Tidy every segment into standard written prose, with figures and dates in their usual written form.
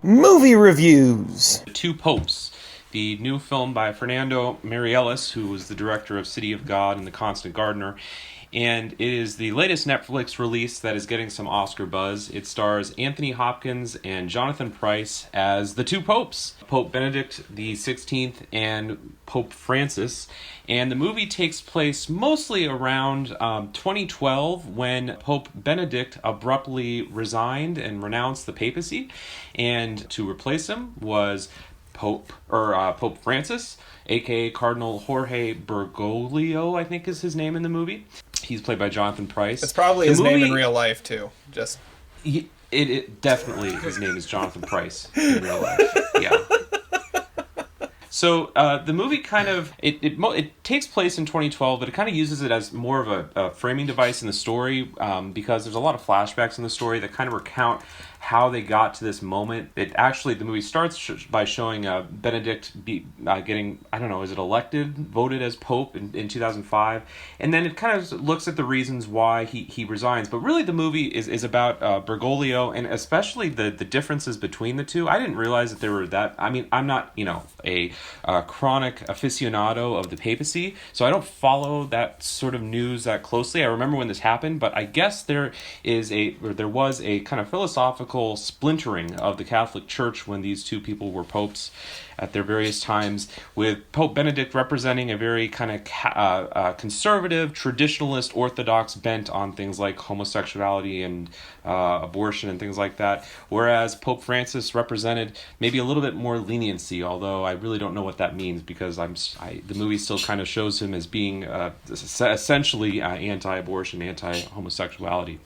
Movie reviews. The Two Popes, the new film by Fernando Meirelles, who was the director of City of God and The Constant Gardener. And it is the latest Netflix release that is getting some Oscar buzz. It stars Anthony Hopkins and Jonathan Pryce as the two popes, Pope Benedict the 16th and Pope Francis. And the movie takes place mostly around 2012 when Pope Benedict abruptly resigned and renounced the papacy. And to replace him was Pope Francis, aka Cardinal Jorge Bergoglio, I think is his name in the movie. He's played by Jonathan Pryce. It's probably his name in real life too. It definitely his name is Jonathan Pryce in real life. Yeah. So the movie kind of it takes place in 2012, but it kind of uses it as more of a framing device in the story because there's a lot of flashbacks in the story that kind of recount how they got to this moment. The movie starts by showing Benedict getting, I don't know, is it voted as Pope in 2005, and then it kind of looks at the reasons why he resigns. But really the movie is about Bergoglio, and especially the differences between the two. I didn't realize that there were that. I mean, I'm not, a chronic aficionado of the papacy, so I don't follow that sort of news that closely. I remember when this happened, but I guess there was a kind of philosophical splintering of the Catholic Church when these two people were popes at their various times, with Pope Benedict representing a very kind of conservative, traditionalist, orthodox bent on things like homosexuality and abortion and things like that, whereas Pope Francis represented maybe a little bit more leniency, although I really don't know what that means because the movie still kind of shows him as being essentially anti-abortion, anti-homosexuality.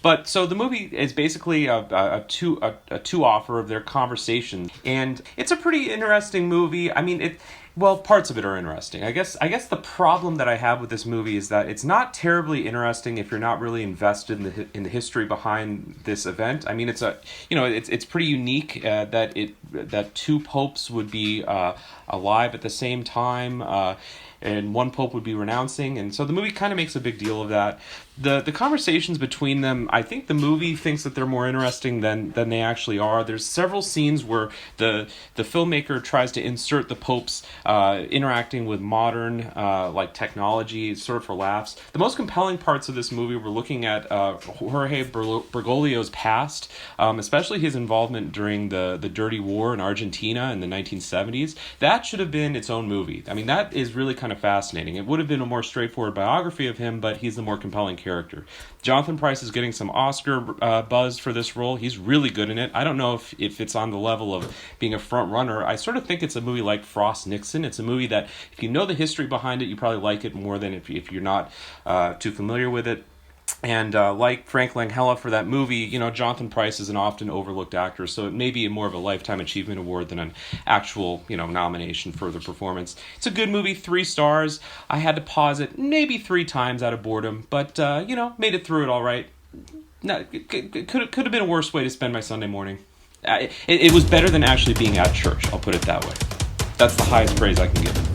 But so the movie is basically a two offer of their conversation, and it's a pretty interesting movie. I mean, parts of it are interesting. I guess the problem that I have with this movie is that it's not terribly interesting if you're not really invested in the history behind this event. I mean, it's pretty unique that two popes would be alive at the same time. And one pope would be renouncing, and so the movie kind of makes a big deal of that. The conversations between them, I think the movie thinks that they're more interesting than they actually are. There's several scenes where the filmmaker tries to insert the popes interacting with modern like technology, sort of for laughs. The most compelling parts of this movie were looking at Jorge Bergoglio's past, especially his involvement during the Dirty War in Argentina in the 1970s. That should have been its own movie. I mean, that is really kind of fascinating. It would have been a more straightforward biography of him, but he's the more compelling character. Jonathan Pryce is getting some Oscar buzz for this role. He's really good in it. I don't know if it's on the level of being a front runner. I sort of think it's a movie like Frost Nixon. It's a movie that if you know the history behind it, you probably like it more than if you're not too familiar with it. And like Frank Langella for that movie, Jonathan Pryce is an often overlooked actor, so it may be more of a Lifetime Achievement Award than an actual, nomination for the performance. It's a good movie, 3 stars. I had to pause it maybe 3 times out of boredom, but, made it through it all right. No, it could have been a worse way to spend my Sunday morning. It was better than actually being at church, I'll put it that way. That's the highest praise I can give it.